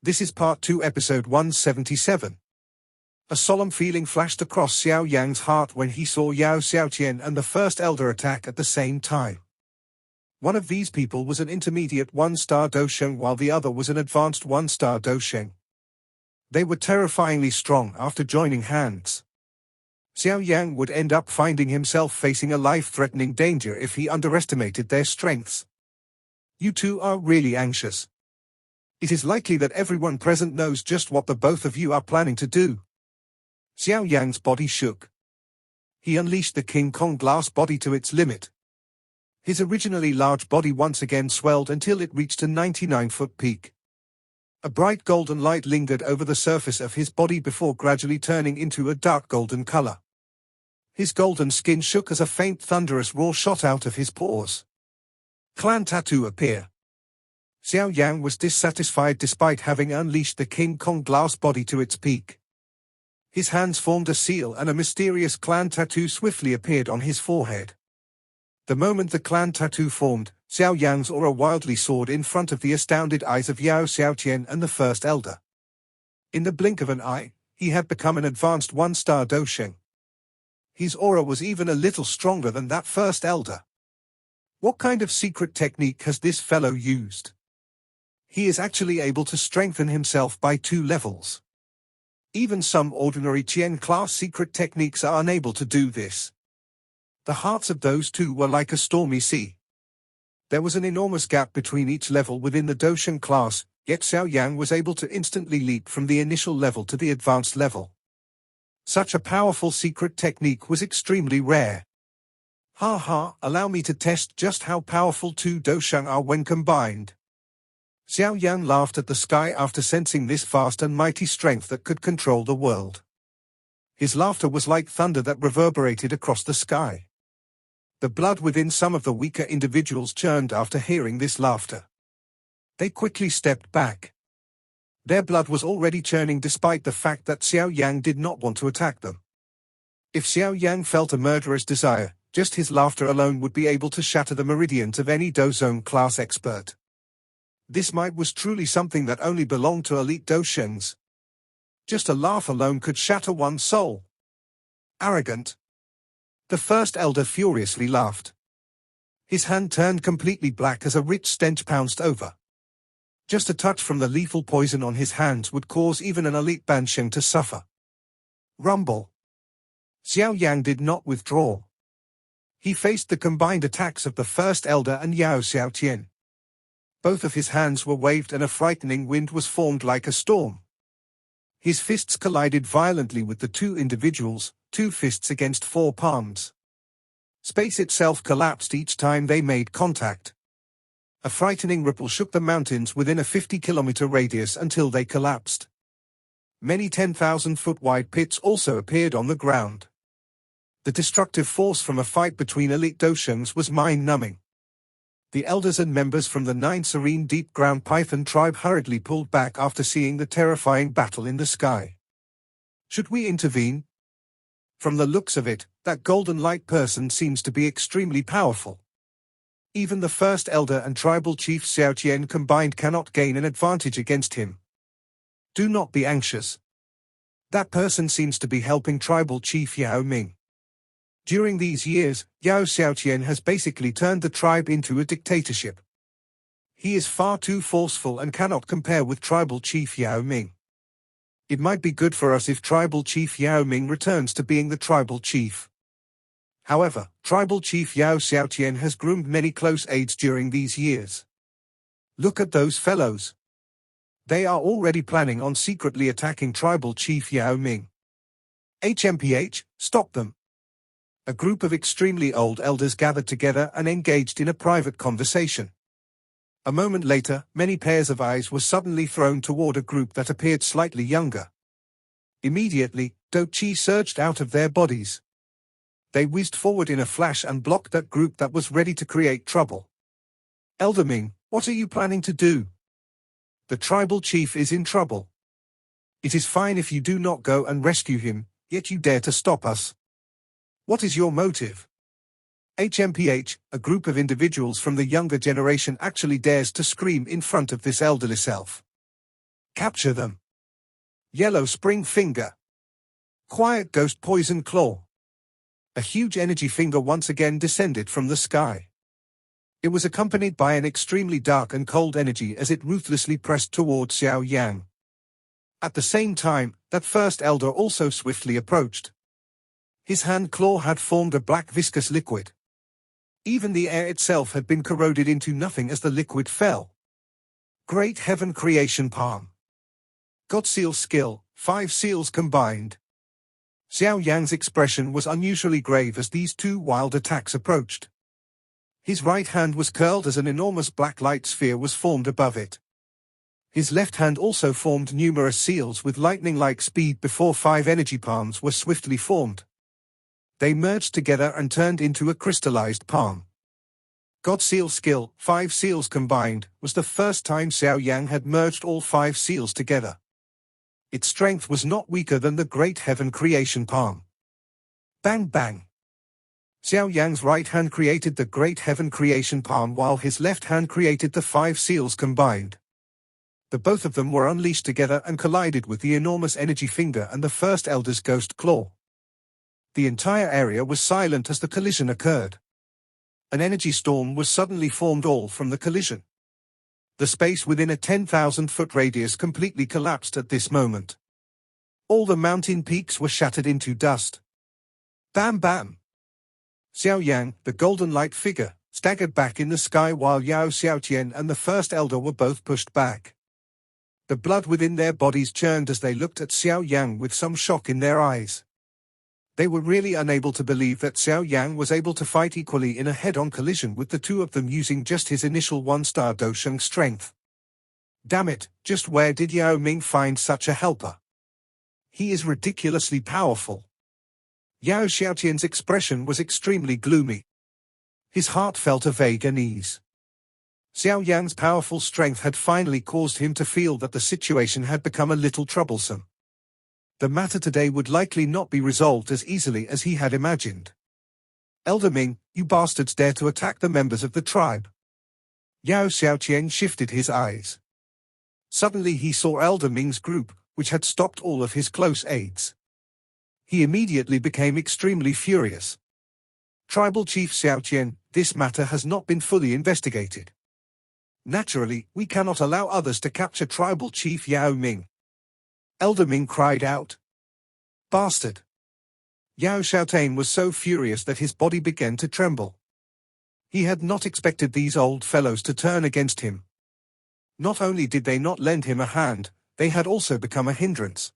This is Part 2, Episode 177. A solemn feeling flashed across Xiao Yan's heart when he saw Yao Xiaotian and the First Elder attack at the same time. One of these people was an intermediate 1-star Dosheng while the other was an advanced 1-star Dosheng. They were terrifyingly strong after joining hands. Xiao Yan would end up finding himself facing a life-threatening danger if he underestimated their strengths. You two are really anxious. It is likely that everyone present knows just what the both of you are planning to do. Xiao Yan's body shook. He unleashed the King Kong glass body to its limit. His originally large body once again swelled until it reached a 99-foot peak. A bright golden light lingered over the surface of his body before gradually turning into a dark golden color. His golden skin shook as a faint thunderous roar shot out of his pores. Clan tattoo appear. Xiao Yan was dissatisfied despite having unleashed the King Kong glass body to its peak. His hands formed a seal and a mysterious clan tattoo swiftly appeared on his forehead. The moment the clan tattoo formed, Xiao Yan's aura wildly soared in front of the astounded eyes of Yao Xiaotian and the First Elder. In the blink of an eye, he had become an advanced 1-star Dosheng. His aura was even a little stronger than that First Elder. What kind of secret technique has this fellow used? He is actually able to strengthen himself by 2 levels. Even some ordinary Qian-class secret techniques are unable to do this. The hearts of those two were like a stormy sea. There was an enormous gap between each level within the Dosheng class, yet Xiao Yan was able to instantly leap from the initial level to the advanced level. Such a powerful secret technique was extremely rare. Allow me to test just how powerful 2 Dosheng are when combined. Xiao Yan laughed at the sky after sensing this vast and mighty strength that could control the world. His laughter was like thunder that reverberated across the sky. The blood within some of the weaker individuals churned after hearing this laughter. They quickly stepped back. Their blood was already churning despite the fact that Xiao Yan did not want to attack them. If Xiao Yan felt a murderous desire, just his laughter alone would be able to shatter the meridians of any Dozone class expert. This might was truly something that only belonged to elite Doshengs. Just a laugh alone could shatter one's soul. Arrogant. The First Elder furiously laughed. His hand turned completely black as a rich stench pounced over. Just a touch from the lethal poison on his hands would cause even an elite Bansheng to suffer. Rumble. Xiao Yan did not withdraw. He faced the combined attacks of the First Elder and Yao Xiaotian. Both of his hands were waved and a frightening wind was formed like a storm. His fists collided violently with the 2 individuals, 2 fists against 4 palms. Space itself collapsed each time they made contact. A frightening ripple shook the mountains within a 50-kilometer radius until they collapsed. Many 10,000-foot wide pits also appeared on the ground. The destructive force from a fight between elite Doshengs was mind-numbing. The elders and members from the 9 serene deep-ground Python tribe hurriedly pulled back after seeing the terrifying battle in the sky. Should we intervene? From the looks of it, that golden light person seems to be extremely powerful. Even the First Elder and tribal chief Xiaotian combined cannot gain an advantage against him. Do not be anxious. That person seems to be helping tribal chief Yao Ming. During these years, Yao Xiaotian has basically turned the tribe into a dictatorship. He is far too forceful and cannot compare with tribal chief Yao Ming. It might be good for us if tribal chief Yao Ming returns to being the tribal chief. However, tribal chief Yao Xiaotian has groomed many close aides during these years. Look at those fellows. They are already planning on secretly attacking tribal chief Yao Ming. HMPH, stop them. A group of extremely old elders gathered together and engaged in a private conversation. A moment later, many pairs of eyes were suddenly thrown toward a group that appeared slightly younger. Immediately, Do Chi surged out of their bodies. They whizzed forward in a flash and blocked that group that was ready to create trouble. Elder Ming, what are you planning to do? The tribal chief is in trouble. It is fine if you do not go and rescue him, yet you dare to stop us. What is your motive? HMPH, a group of individuals from the younger generation actually dares to scream in front of this elderly self. Capture them. Yellow spring finger. Quiet ghost poison claw. A huge energy finger once again descended from the sky. It was accompanied by an extremely dark and cold energy as it ruthlessly pressed towards Xiao Yan. At the same time, that first elder also swiftly approached. His hand claw had formed a black viscous liquid. Even the air itself had been corroded into nothing as the liquid fell. Great Heaven Creation Palm. God Seal Skill, 5 seals combined. Xiao Yan's expression was unusually grave as these two wild attacks approached. His right hand was curled as an enormous black light sphere was formed above it. His left hand also formed numerous seals with lightning-like speed before 5 energy palms were swiftly formed. They merged together and turned into a crystallized palm. God Seal Skill, 5 seals combined, was the first time Xiao Yan had merged all 5 seals together. Its strength was not weaker than the Great Heaven Creation Palm. Bang bang! Xiao Yan's right hand created the Great Heaven Creation Palm while his left hand created the 5 seals combined. The both of them were unleashed together and collided with the enormous energy finger and the first elder's ghost claw. The entire area was silent as the collision occurred. An energy storm was suddenly formed all from the collision. The space within a 10,000-foot radius completely collapsed at this moment. All the mountain peaks were shattered into dust. Bam bam! Xiao Yan, the golden light figure, staggered back in the sky while Yao Xiaotian and the first elder were both pushed back. The blood within their bodies churned as they looked at Xiao Yan with some shock in their eyes. They were really unable to believe that Xiao Yan was able to fight equally in a head-on collision with the two of them using just his initial 1-star Dosheng strength. Damn it, just where did Yao Ming find such a helper? He is ridiculously powerful. Yao Xiaotian's expression was extremely gloomy. His heart felt a vague unease. Xiao Yan's powerful strength had finally caused him to feel that the situation had become a little troublesome. The matter today would likely not be resolved as easily as he had imagined. Elder Ming, you bastards dare to attack the members of the tribe. Yao Xiaotian shifted his eyes. Suddenly he saw Elder Ming's group, which had stopped all of his close aides. He immediately became extremely furious. Tribal Chief Xiaotian, this matter has not been fully investigated. Naturally, we cannot allow others to capture Tribal Chief Yao Ming. Elder Ming cried out. Bastard! Yao Xiaotian was so furious that his body began to tremble. He had not expected these old fellows to turn against him. Not only did they not lend him a hand, they had also become a hindrance.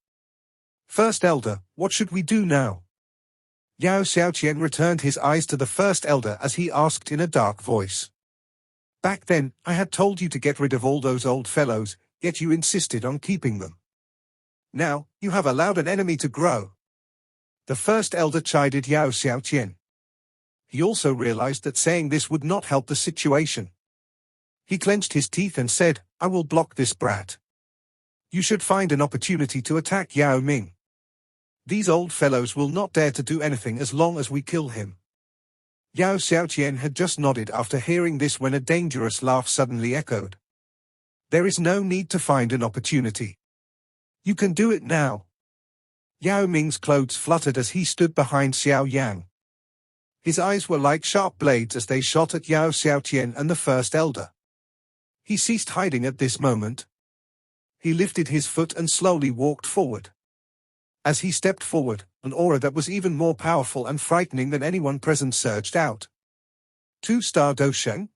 First Elder, what should we do now? Yao Xiaotian returned his eyes to the First Elder as he asked in a dark voice. Back then, I had told you to get rid of all those old fellows, yet you insisted on keeping them. Now, you have allowed an enemy to grow. The First Elder chided Yao Xiaotian. He also realized that saying this would not help the situation. He clenched his teeth and said, I will block this brat. You should find an opportunity to attack Yao Ming. These old fellows will not dare to do anything as long as we kill him. Yao Xiaotian had just nodded after hearing this when a dangerous laugh suddenly echoed. There is no need to find an opportunity. You can do it now. Yao Ming's clothes fluttered as he stood behind Xiao Yan. His eyes were like sharp blades as they shot at Yao Xiaotian and the First Elder. He ceased hiding at this moment. He lifted his foot and slowly walked forward. As he stepped forward, an aura that was even more powerful and frightening than anyone present surged out. 2-star Dosheng?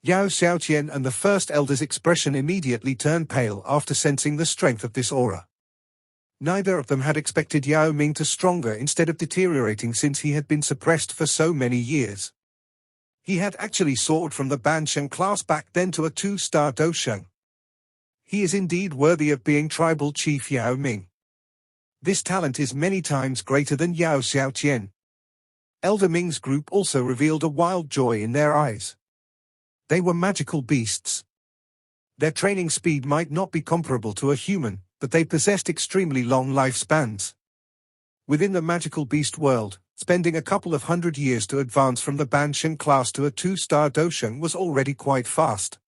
Yao Xiaotian and the First Elder's expression immediately turned pale after sensing the strength of this aura. Neither of them had expected Yao Ming to stronger instead of deteriorating since he had been suppressed for so many years. He had actually soared from the Bansheng class back then to a 2-star Dosheng. He is indeed worthy of being Tribal Chief Yao Ming. This talent is many times greater than Yao Xiaotian. Elder Ming's group also revealed a wild joy in their eyes. They were magical beasts. Their training speed might not be comparable to a human, but they possessed extremely long lifespans. Within the magical beast world, spending a couple of 100 years to advance from the Bansheng class to a 2-star Dosheng was already quite fast.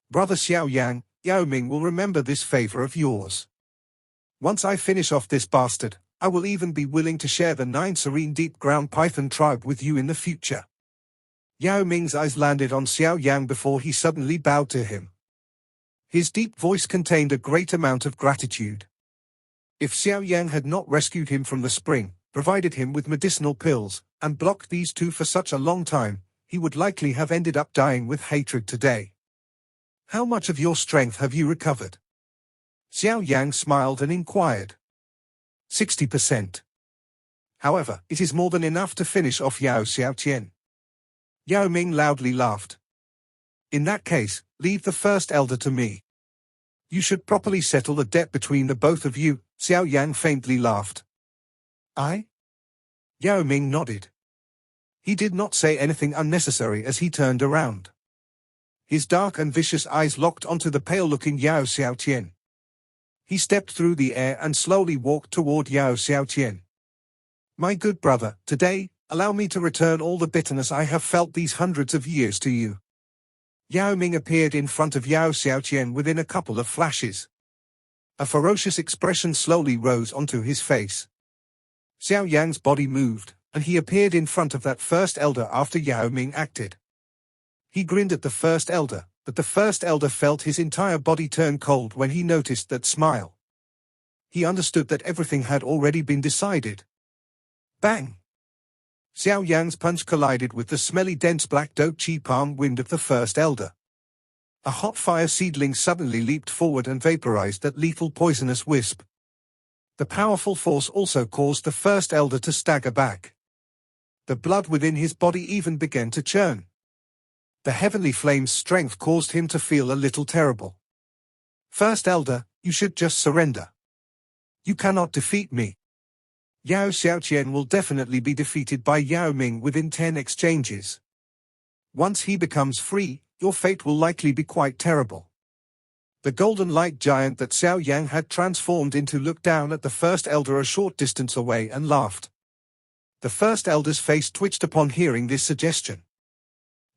Brother Xiao Yan, Yao Ming will remember this favor of yours. Once I finish off this bastard, I will even be willing to share the 9 serene deep ground python tribe with you in the future. Yao Ming's eyes landed on Xiao Yan before he suddenly bowed to him. His deep voice contained a great amount of gratitude. If Xiao Yan had not rescued him from the spring, provided him with medicinal pills, and blocked these two for such a long time, he would likely have ended up dying with hatred today. How much of your strength have you recovered? Xiao Yan smiled and inquired. 60%. However, it is more than enough to finish off Yao Xiaotian. Yao Ming loudly laughed. In that case, leave the first elder to me. You should properly settle the debt between the both of you, Xiao Yan faintly laughed. I? Yao Ming nodded. He did not say anything unnecessary as he turned around. His dark and vicious eyes locked onto the pale-looking Yao Xiaotian. He stepped through the air and slowly walked toward Yao Xiaotian. My good brother, today, allow me to return all the bitterness I have felt these hundreds of years to you. Yao Ming appeared in front of Yao Xiaotian within a couple of flashes. A ferocious expression slowly rose onto his face. Xiao Yan's body moved, and he appeared in front of that first elder after Yao Ming acted. He grinned at the first elder, but the first elder felt his entire body turn cold when he noticed that smile. He understood that everything had already been decided. Bang! Xiao Yan's punch collided with the smelly dense black dough chi palm wind of the first elder. A hot fire seedling suddenly leaped forward and vaporized that lethal poisonous wisp. The powerful force also caused the first elder to stagger back. The blood within his body even began to churn. The heavenly flame's strength caused him to feel a little terrible. First elder, you should just surrender. You cannot defeat me. Yao Xiaotian will definitely be defeated by Yao Ming within 10 exchanges. Once he becomes free, your fate will likely be quite terrible. The golden light giant that Xiao Yan had transformed into looked down at the first elder a short distance away and laughed. The first elder's face twitched upon hearing this suggestion.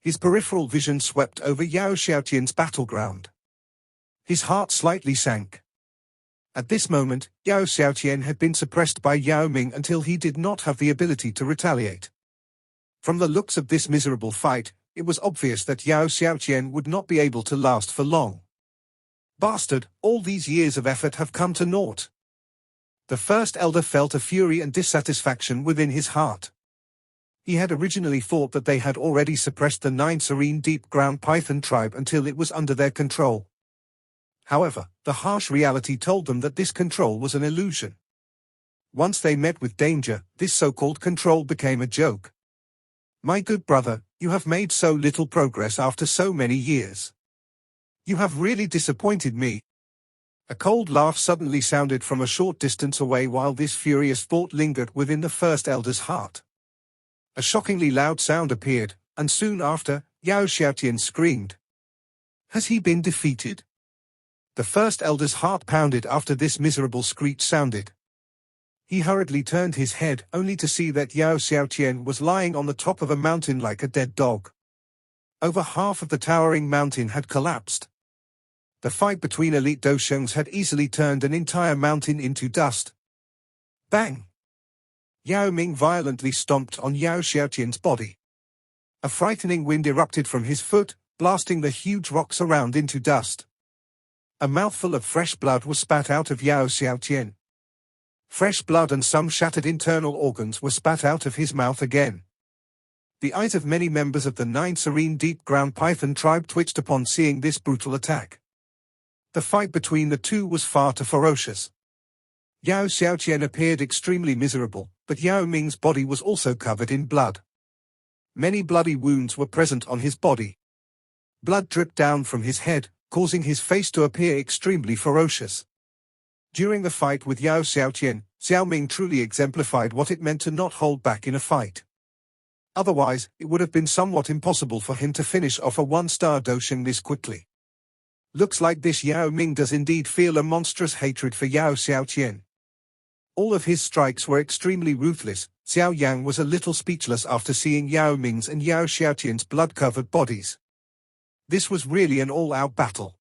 His peripheral vision swept over Yao Xiaotian's battleground. His heart slightly sank. At this moment, Yao Xiaotian had been suppressed by Yao Ming until he did not have the ability to retaliate. From the looks of this miserable fight, it was obvious that Yao Xiaotian would not be able to last for long. Bastard, all these years of effort have come to naught. The first elder felt a fury and dissatisfaction within his heart. He had originally thought that they had already suppressed the 9 serene deep ground python tribe until it was under their control. However, the harsh reality told them that this control was an illusion. Once they met with danger, this so-called control became a joke. My good brother, you have made so little progress after so many years. You have really disappointed me. A cold laugh suddenly sounded from a short distance away while this furious thought lingered within the first elder's heart. A shockingly loud sound appeared, and soon after, Yao Xiaotian screamed. Has he been defeated? The first elder's heart pounded after this miserable screech sounded. He hurriedly turned his head only to see that Yao Xiaotian was lying on the top of a mountain like a dead dog. Over half of the towering mountain had collapsed. The fight between elite Doshungs had easily turned an entire mountain into dust. Bang! Yao Ming violently stomped on Yao Xiaotian's body. A frightening wind erupted from his foot, blasting the huge rocks around into dust. A mouthful of fresh blood was spat out of Yao Xiaotian. Fresh blood and some shattered internal organs were spat out of his mouth again. The eyes of many members of the 9 serene deep ground python tribe twitched upon seeing this brutal attack. The fight between the two was far too ferocious. Yao Xiaotian appeared extremely miserable, but Yao Ming's body was also covered in blood. Many bloody wounds were present on his body. Blood dripped down from his head, causing his face to appear extremely ferocious. During the fight with Yao Xiaotian, Xiao Ming truly exemplified what it meant to not hold back in a fight. Otherwise, it would have been somewhat impossible for him to finish off a 1-star Dosheng this quickly. Looks like this Yao Ming does indeed feel a monstrous hatred for Yao Xiaotian. All of his strikes were extremely ruthless. Xiao Yan was a little speechless after seeing Yao Ming's and Yao Xiaotian's blood-covered bodies. This was really an all-out battle.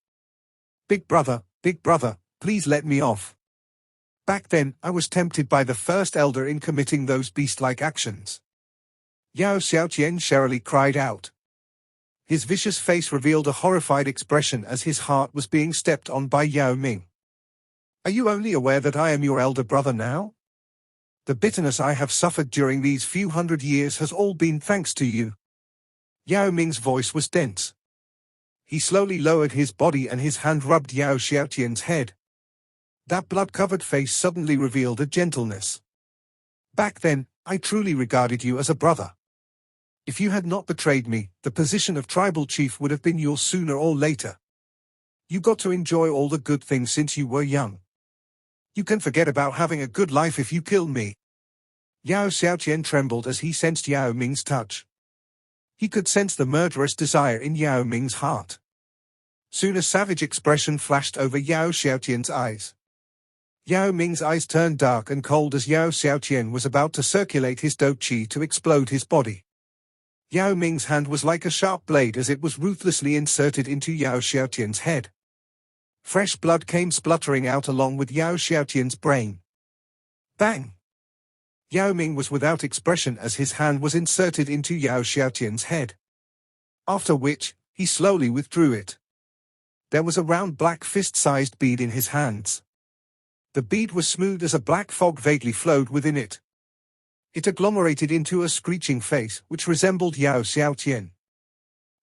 Big brother, please let me off. Back then, I was tempted by the first elder in committing those beast-like actions. Yao Xiaotian sharily cried out. His vicious face revealed a horrified expression as his heart was being stepped on by Yao Ming. Are you only aware that I am your elder brother now? The bitterness I have suffered during these few hundred years has all been thanks to you. Yao Ming's voice was dense. He slowly lowered his body and his hand rubbed Yao Xiaotian's head. That blood-covered face suddenly revealed a gentleness. Back then, I truly regarded you as a brother. If you had not betrayed me, the position of tribal chief would have been yours sooner or later. You got to enjoy all the good things since you were young. You can forget about having a good life if you kill me. Yao Xiaotian trembled as he sensed Yao Ming's touch. He could sense the murderous desire in Yao Ming's heart. Soon a savage expression flashed over Yao Xiaotian's eyes. Yao Ming's eyes turned dark and cold as Yao Xiaotian was about to circulate his do qi to explode his body. Yao Ming's hand was like a sharp blade as it was ruthlessly inserted into Yao Xiaotian's head. Fresh blood came spluttering out along with Yao Xiaotian's brain. Bang! Yao Ming was without expression as his hand was inserted into Yao Xiaotian's head. After which, he slowly withdrew it. There was a round black fist-sized bead in his hands. The bead was smooth as a black fog vaguely flowed within it. It agglomerated into a screeching face which resembled Yao Xiaotian.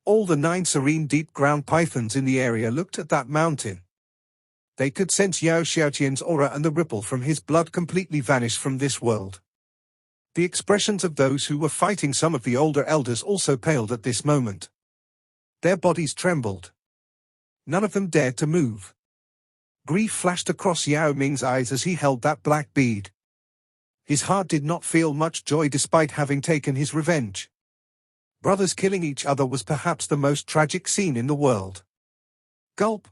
All the 9 serene deep-ground pythons in the area looked at that mountain. They could sense Yao Xiaotian's aura and the ripple from his blood completely vanished from this world. The expressions of those who were fighting some of the older elders also paled at this moment. Their bodies trembled. None of them dared to move. Grief flashed across Yao Ming's eyes as he held that black bead. His heart did not feel much joy despite having taken his revenge. Brothers killing each other was perhaps the most tragic scene in the world. Gulp!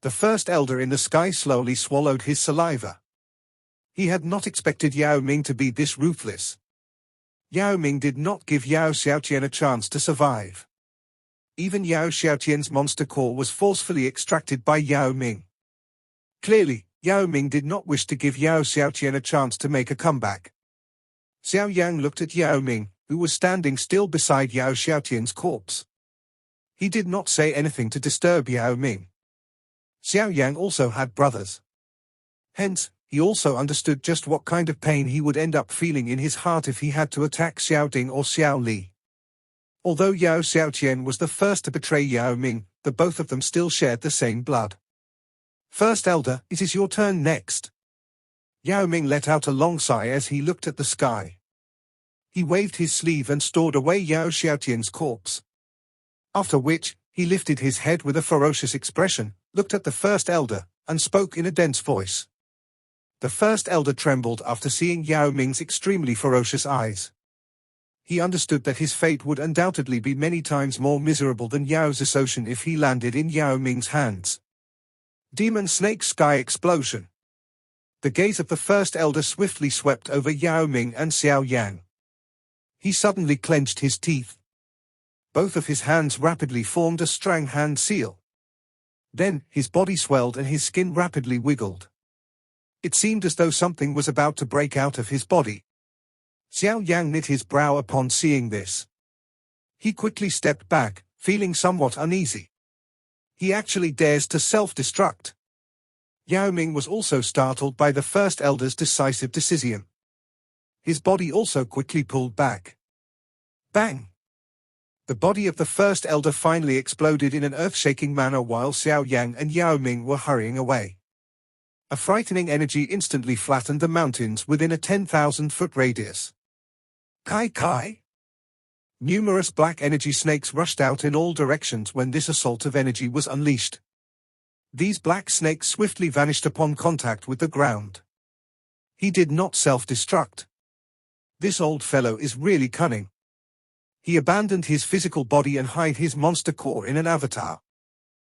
The first elder in the sky slowly swallowed his saliva. He had not expected Yao Ming to be this ruthless. Yao Ming did not give Yao Xiaotian a chance to survive. Even Yao Xiaotian's monster core was forcefully extracted by Yao Ming. Clearly, Yao Ming did not wish to give Yao Xiaotian a chance to make a comeback. Xiao Yan looked at Yao Ming, who was standing still beside Yao Xiaotian's corpse. He did not say anything to disturb Yao Ming. Xiao Yan also had brothers. Hence, he also understood just what kind of pain he would end up feeling in his heart if he had to attack Xiao Ding or Xiao Li. Although Yao Xiaotian was the first to betray Yao Ming, the both of them still shared the same blood. First elder, it is your turn next. Yao Ming let out a long sigh as he looked at the sky. He waved his sleeve and stored away Yao Xiaotian's corpse. After which, he lifted his head with a ferocious expression, looked at the first elder, and spoke in a dense voice. The first elder trembled after seeing Yao Ming's extremely ferocious eyes. He understood that his fate would undoubtedly be many times more miserable than Yao's association if he landed in Yao Ming's hands. Demon Snake Sky Explosion. The gaze of the first elder swiftly swept over Yao Ming and Xiao Yan. He suddenly clenched his teeth. Both of his hands rapidly formed a strong hand seal. Then, his body swelled and his skin rapidly wiggled. It seemed as though something was about to break out of his body. Xiao Yan knit his brow upon seeing this. He quickly stepped back, feeling somewhat uneasy. He actually dares to self-destruct. Yao Ming was also startled by the first elder's decisive decision. His body also quickly pulled back. Bang! The body of the first elder finally exploded in an earth-shaking manner while Xiao Yan and Yao Ming were hurrying away. A frightening energy instantly flattened the mountains within a 10,000-foot radius. Kai Kai! Numerous black energy snakes rushed out in all directions when this assault of energy was unleashed. These black snakes swiftly vanished upon contact with the ground. He did not self-destruct. This old fellow is really cunning. He abandoned his physical body and hid his monster core in an avatar.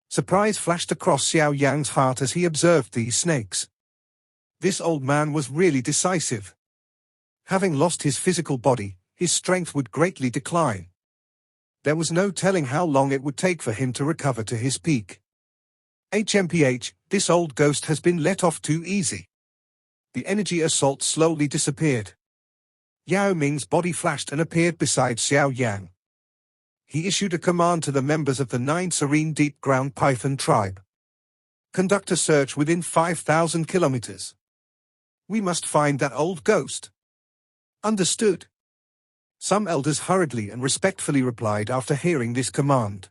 Surprise flashed across Xiao Yan's heart as he observed these snakes. This old man was really decisive. Having lost his physical body, his strength would greatly decline. There was no telling how long it would take for him to recover to his peak. HMPH, this old ghost has been let off too easy. The energy assault slowly disappeared. Yao Ming's body flashed and appeared beside Xiao Yan. He issued a command to the members of the 9 Serene Deep Ground Python tribe. Conduct a search within 5,000 kilometers. We must find that old ghost. Understood. Some elders hurriedly and respectfully replied after hearing this command.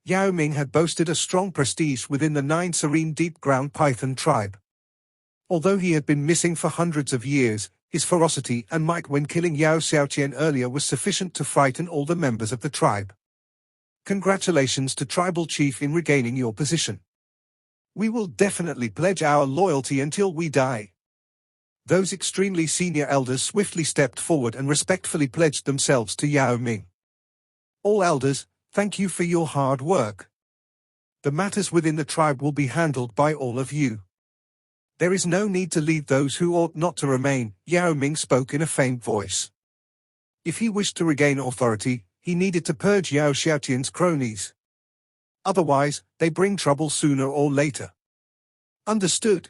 Yao Ming had boasted a strong prestige within the 9 Serene Deep Ground Python tribe. Although he had been missing for hundreds of years, his ferocity and might when killing Yao Xiaotian earlier was sufficient to frighten all the members of the tribe. Congratulations to Tribal Chief in regaining your position. We will definitely pledge our loyalty until we die. Those extremely senior elders swiftly stepped forward and respectfully pledged themselves to Yao Ming. All elders, thank you for your hard work. The matters within the tribe will be handled by all of you. There is no need to leave those who ought not to remain, Yao Ming spoke in a faint voice. If he wished to regain authority, he needed to purge Yao Xiaotian's cronies. Otherwise, they bring trouble sooner or later. Understood.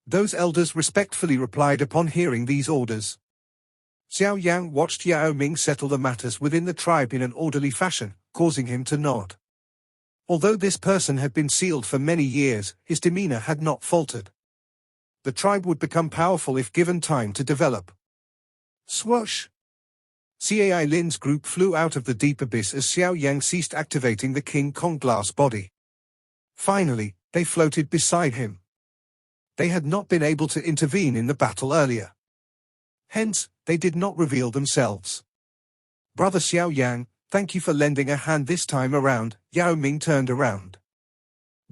Those elders respectfully replied upon hearing these orders. Xiao Yan watched Yao Ming settle the matters within the tribe in an orderly fashion, causing him to nod. Although this person had been sealed for many years, his demeanor had not faltered. The tribe would become powerful if given time to develop. Swoosh! Cai Lin's group flew out of the deep abyss as Xiao Yang ceased activating the King Kong glass body. Finally, they floated beside him. They had not been able to intervene in the battle earlier. Hence, they did not reveal themselves. Brother Xiao Yang, thank you for lending a hand this time around. Yao Ming turned around.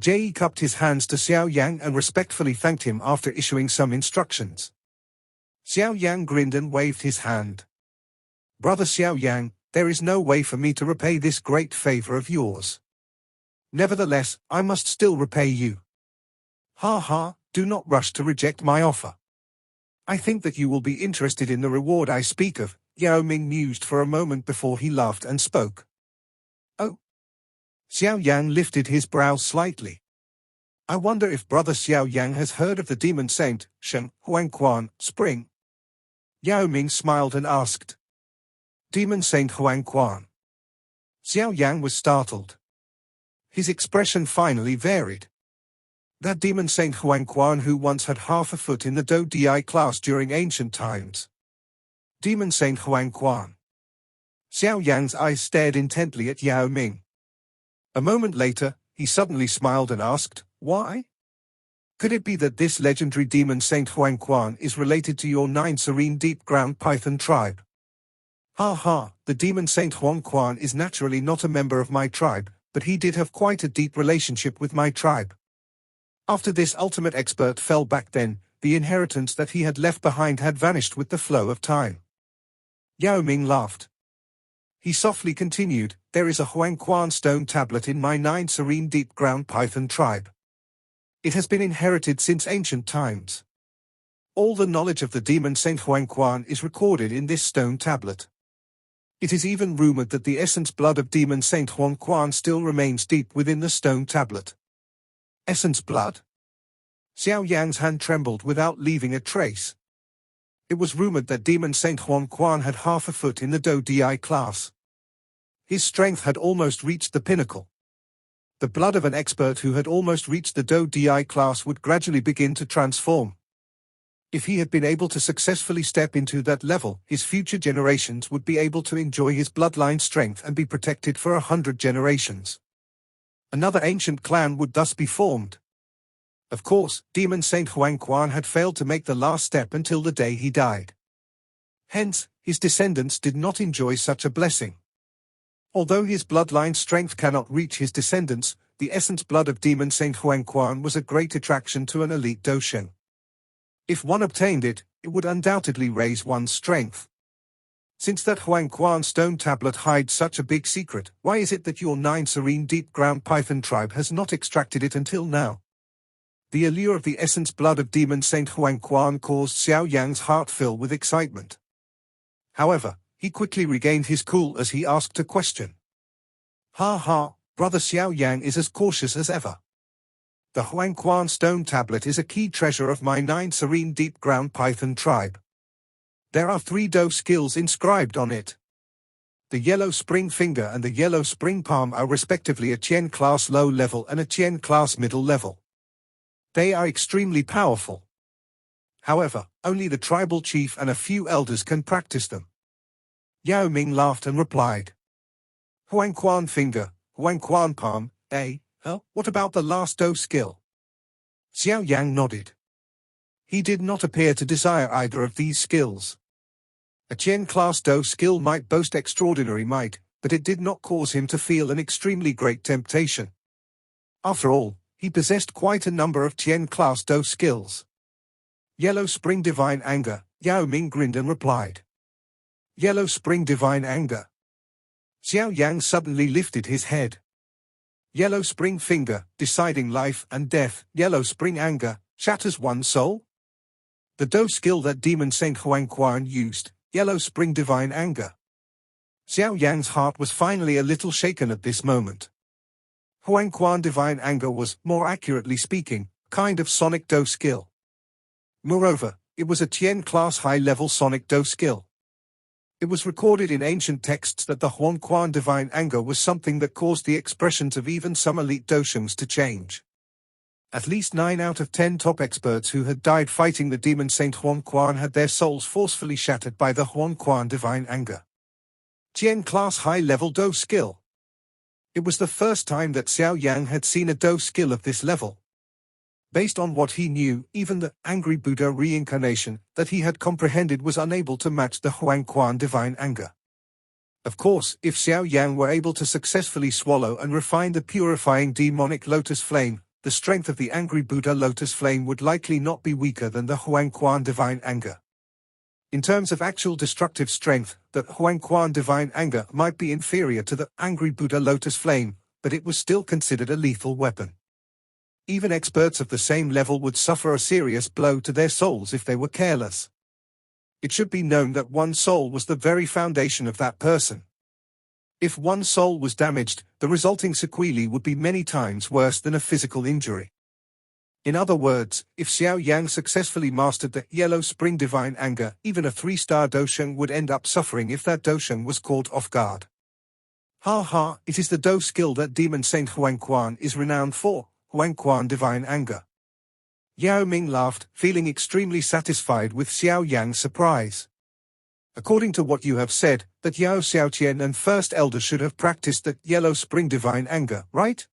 Jie cupped his hands to Xiao Yang and respectfully thanked him after issuing some instructions. Xiao Yang grinned and waved his hand. Brother Xiao Yang, there is no way for me to repay this great favor of yours. Nevertheless, I must still repay you. Ha ha, do not rush to reject my offer. I think that you will be interested in the reward I speak of, Yao Ming mused for a moment before he laughed and spoke. Oh. Xiao Yang lifted his brows slightly. I wonder if Brother Xiao Yang has heard of the demon saint, Huang Kuan, Spring. Yao Ming smiled and asked. Demon Saint Huang Kuan. Xiao Yang was startled. His expression finally varied. That demon Saint Huang Kuan who once had half a foot in the Do Di class during ancient times. Demon Saint Huang Kuan. Xiao Yang's eyes stared intently at Yao Ming. A moment later, he suddenly smiled and asked, why? Could it be that this legendary demon Saint Huang Kuan is related to your 9 Serene Deep Ground Python tribe? Ha ha, the demon Saint Huang Kuan is naturally not a member of my tribe, but he did have quite a deep relationship with my tribe. After this ultimate expert fell back then, the inheritance that he had left behind had vanished with the flow of time. Yao Ming laughed. He softly continued, there is a Huang Kuan stone tablet in my 9 Serene Deep Ground Python tribe. It has been inherited since ancient times. All the knowledge of the demon Saint Huang Kuan is recorded in this stone tablet. It is even rumored that the essence blood of demon Saint Huang Kuan still remains deep within the stone tablet. Essence blood? Xiao Yan's hand trembled without leaving a trace. It was rumored that demon Saint Huang Kuan had half a foot in the Do Di class. His strength had almost reached the pinnacle. The blood of an expert who had almost reached the Do Di class would gradually begin to transform. If he had been able to successfully step into that level, his future generations would be able to enjoy his bloodline strength and be protected for 100 generations. Another ancient clan would thus be formed. Of course, demon Saint Huang Kuan had failed to make the last step until the day he died. Hence, his descendants did not enjoy such a blessing. Although his bloodline strength cannot reach his descendants, the essence blood of demon Saint Huang Kuan was a great attraction to an elite Doshen. If one obtained it, it would undoubtedly raise one's strength. Since that Huang Kuan stone tablet hides such a big secret, why is it that your 9 Serene Deep Ground Python tribe has not extracted it until now? The allure of the essence blood of demon Saint Huang Kuan caused Xiao Yang's heart fill with excitement. However, he quickly regained his cool as he asked a question. Ha ha, Brother Xiao Yang is as cautious as ever. The Huang Kuan stone tablet is a key treasure of my 9 serene deep ground Python tribe. There are 3 Do skills inscribed on it. The yellow spring finger and the yellow spring palm are respectively a Qian class low level and a Qian class middle level. They are extremely powerful. However, only the tribal chief and a few elders can practice them. Yao Ming laughed and replied. Huang Kuan finger, Huang Kuan palm, what about the last Do skill? Xiao Yan nodded. He did not appear to desire either of these skills. A Qian class Do skill might boast extraordinary might, but it did not cause him to feel an extremely great temptation. After all, he possessed quite a number of Qian class Do skills. Yellow Spring Divine Anger, Yao Ming grinned and replied. Yellow Spring Divine Anger. Xiao Yang suddenly lifted his head. Yellow Spring Finger, Deciding Life and Death, Yellow Spring Anger, shatters one soul? The Do skill that Demon Saint Huang Kuan used, Yellow Spring Divine Anger. Xiao Yan's heart was finally a little shaken at this moment. Huang Kuan Divine Anger was, more accurately speaking, kind of sonic Do skill. Moreover, it was a Qian class high-level sonic Do skill. It was recorded in ancient texts that the Huang Kuan Divine Anger was something that caused the expressions of even some elite Doshans to change. At least 9 out of 10 top experts who had died fighting the demon Saint Huang Kuan had their souls forcefully shattered by the Huang Kuan Divine Anger. Qian class high-level Do skill. It was the first time that Xiao Yan had seen a Do skill of this level. Based on what he knew, even the Angry Buddha reincarnation that he had comprehended was unable to match the Huang Kuan Divine Anger. Of course, if Xiao Yan were able to successfully swallow and refine the purifying demonic lotus flame, the strength of the Angry Buddha lotus flame would likely not be weaker than the Huang Kuan Divine Anger. In terms of actual destructive strength, the Huang Kuan Divine Anger might be inferior to the Angry Buddha lotus flame, but it was still considered a lethal weapon. Even experts of the same level would suffer a serious blow to their souls if they were careless. It should be known that one soul was the very foundation of that person. If one soul was damaged, the resulting sequelae would be many times worse than a physical injury. In other words, if Xiao Yang successfully mastered the Yellow Spring Divine Anger, even a 3-star Doshan would end up suffering if that Doshan was caught off guard. It is the Do skill that Demon Saint Huang Kuan is renowned for, Huang Kuan Divine Anger. Yao Ming laughed, feeling extremely satisfied with Xiao Yan's surprise. According to what you have said, that Yao Xiaotian and First Elder should have practiced the Yellow Spring Divine Anger, right?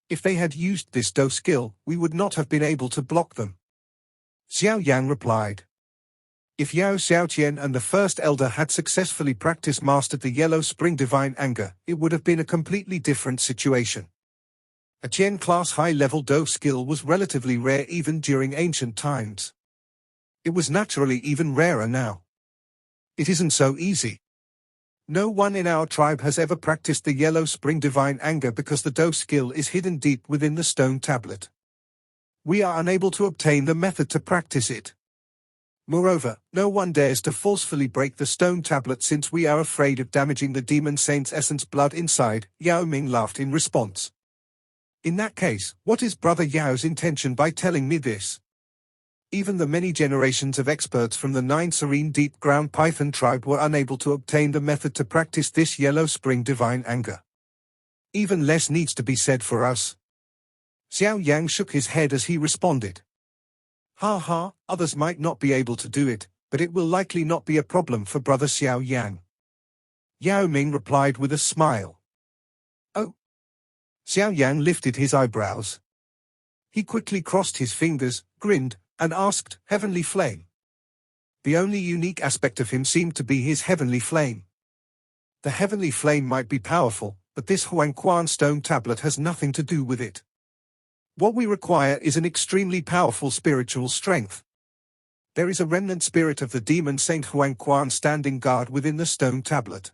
If they had used this Do skill, we would not have been able to block them. Xiao Yan replied. If Yao Xiaotian and the First Elder had successfully mastered the Yellow Spring Divine Anger, it would have been a completely different situation. A Qian class high-level Do skill was relatively rare even during ancient times. It was naturally even rarer now. It isn't so easy. No one in our tribe has ever practiced the Yellow Spring Divine Anger because the Do skill is hidden deep within the stone tablet. We are unable to obtain the method to practice it. Moreover, no one dares to forcefully break the stone tablet since we are afraid of damaging the demon saint's essence blood inside. Yao Ming laughed in response. In that case, what is Brother Yao's intention by telling me this? Even the many generations of experts from the 9 serene deep ground Python tribe were unable to obtain the method to practice this Yellow Spring Divine Anger. Even less needs to be said for us. Xiao Yang shook his head as he responded. Others might not be able to do it, but it will likely not be a problem for Brother Xiao Yan. Yao Ming replied with a smile. Oh. Xiao Yan lifted his eyebrows. He quickly crossed his fingers, grinned, and asked, Heavenly Flame. The only unique aspect of him seemed to be his heavenly flame. The heavenly flame might be powerful, but this Huang Kuan stone tablet has nothing to do with it. What we require is an extremely powerful spiritual strength. There is a remnant spirit of the demon Saint Huang Kuan standing guard within the stone tablet.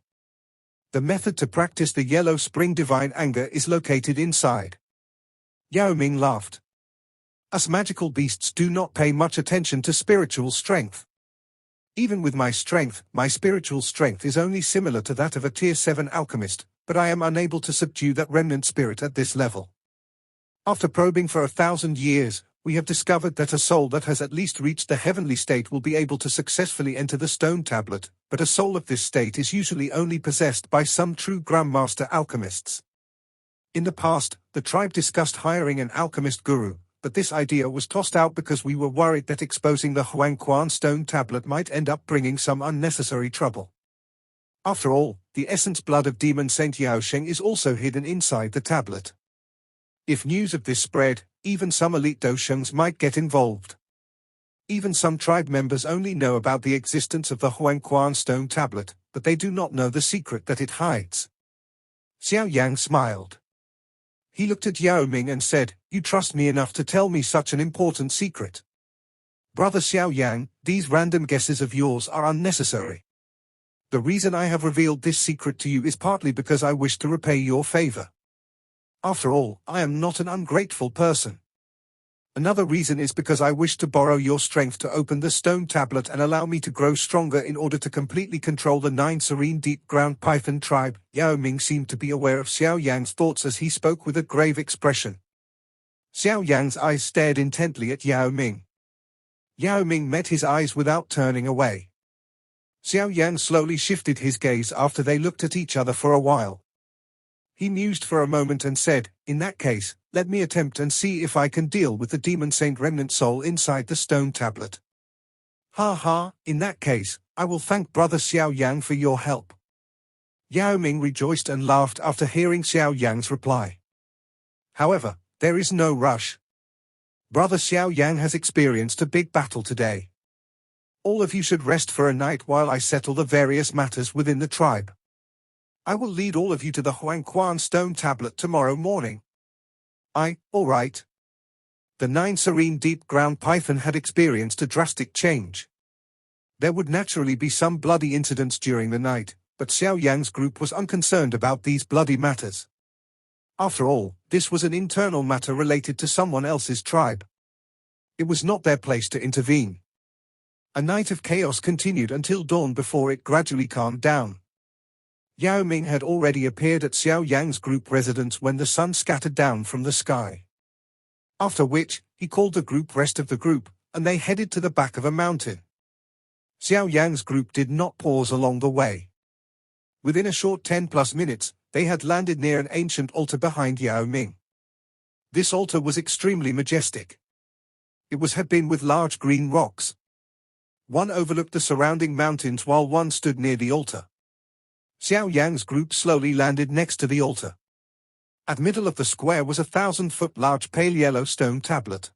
The method to practice the Yellow Spring Divine Anger is located inside. Yao Ming laughed. Us magical beasts do not pay much attention to spiritual strength. Even with my strength, my spiritual strength is only similar to that of a Tier 7 alchemist, but I am unable to subdue that remnant spirit at this level. After probing for 1,000 years, we have discovered that a soul that has at least reached the heavenly state will be able to successfully enter the stone tablet, but a soul of this state is usually only possessed by some true grandmaster alchemists. In the past, the tribe discussed hiring an alchemist guru, but this idea was tossed out because we were worried that exposing the Huang Kuan stone tablet might end up bringing some unnecessary trouble. After all, the essence blood of Demon Saint Yao Sheng is also hidden inside the tablet. If news of this spread, even some elite doshens might get involved. Even some tribe members only know about the existence of the Huang Kuan stone tablet, but they do not know the secret that it hides. Xiao Yan smiled. He looked at Yao Ming and said, "You trust me enough to tell me such an important secret. Brother Xiao Yan, these random guesses of yours are unnecessary. The reason I have revealed this secret to you is partly because I wish to repay your favor. After all, I am not an ungrateful person. Another reason is because I wish to borrow your strength to open the stone tablet and allow me to grow stronger in order to completely control the 9 serene deep-ground python tribe." Yao Ming seemed to be aware of Xiao Yan's thoughts as he spoke with a grave expression. Xiao Yan's eyes stared intently at Yao Ming. Yao Ming met his eyes without turning away. Xiao Yan slowly shifted his gaze after they looked at each other for a while. He mused for a moment and said, "In that case, let me attempt and see if I can deal with the Demon Saint remnant soul inside the stone tablet." "Ha ha, in that case, I will thank Brother Xiao Yan for your help." Yao Ming rejoiced and laughed after hearing Xiao Yan's reply. "However, there is no rush. Brother Xiao Yan has experienced a big battle today. All of you should rest for a night while I settle the various matters within the tribe. I will lead all of you to the Huang Kuan stone tablet tomorrow morning." All right. The 9 serene deep-ground python had experienced a drastic change. There would naturally be some bloody incidents during the night, but Xiao Yan's group was unconcerned about these bloody matters. After all, this was an internal matter related to someone else's tribe. It was not their place to intervene. A night of chaos continued until dawn before it gradually calmed down. Yao Ming had already appeared at Xiao Yan's group residence when the sun scattered down from the sky. After which, he called the rest of the group, and they headed to the back of a mountain. Xiao Yan's group did not pause along the way. Within a short 10+ minutes, they had landed near an ancient altar behind Yao Ming. This altar was extremely majestic. It had been with large green rocks. One overlooked the surrounding mountains while one stood near the altar. Xiao Yan's group slowly landed next to the altar. At middle of the square was a 1,000-foot large pale yellow stone tablet.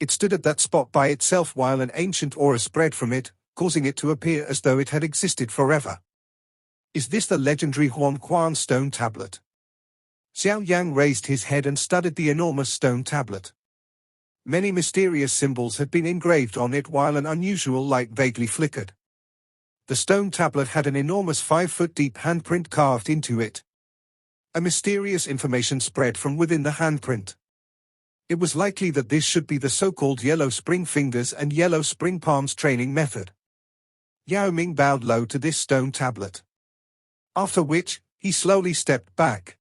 It stood at that spot by itself while an ancient aura spread from it, causing it to appear as though it had existed forever. "Is this the legendary Huang Kuan stone tablet?" Xiao Yan raised his head and studied the enormous stone tablet. Many mysterious symbols had been engraved on it while an unusual light vaguely flickered. The stone tablet had an enormous 5-foot deep handprint carved into it. A mysterious information spread from within the handprint. It was likely that this should be the so-called yellow spring fingers and yellow spring palms training method. Yao Ming bowed low to this stone tablet. After which, he slowly stepped back.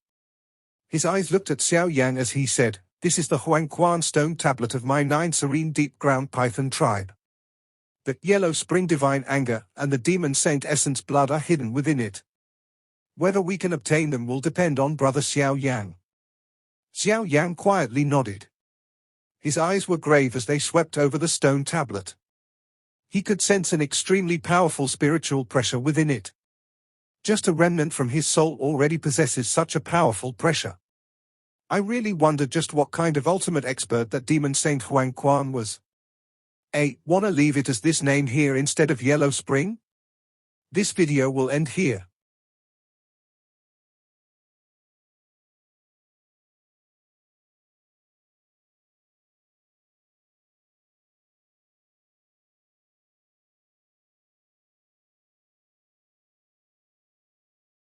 His eyes looked at Xiao Yan as he said, "This is the Huang Kuan stone tablet of my 9 serene deep-ground python tribe. The yellow spring divine anger and the demon saint essence blood are hidden within it. Whether we can obtain them will depend on Brother Xiao Yan." Xiao Yan quietly nodded. His eyes were grave as they swept over the stone tablet. He could sense an extremely powerful spiritual pressure within it. Just a remnant from his soul already possesses such a powerful pressure. I really wonder just what kind of ultimate expert that demon saint Huang Kuan was. Wanna leave it as this name here instead of Yellow Spring? This video will end here.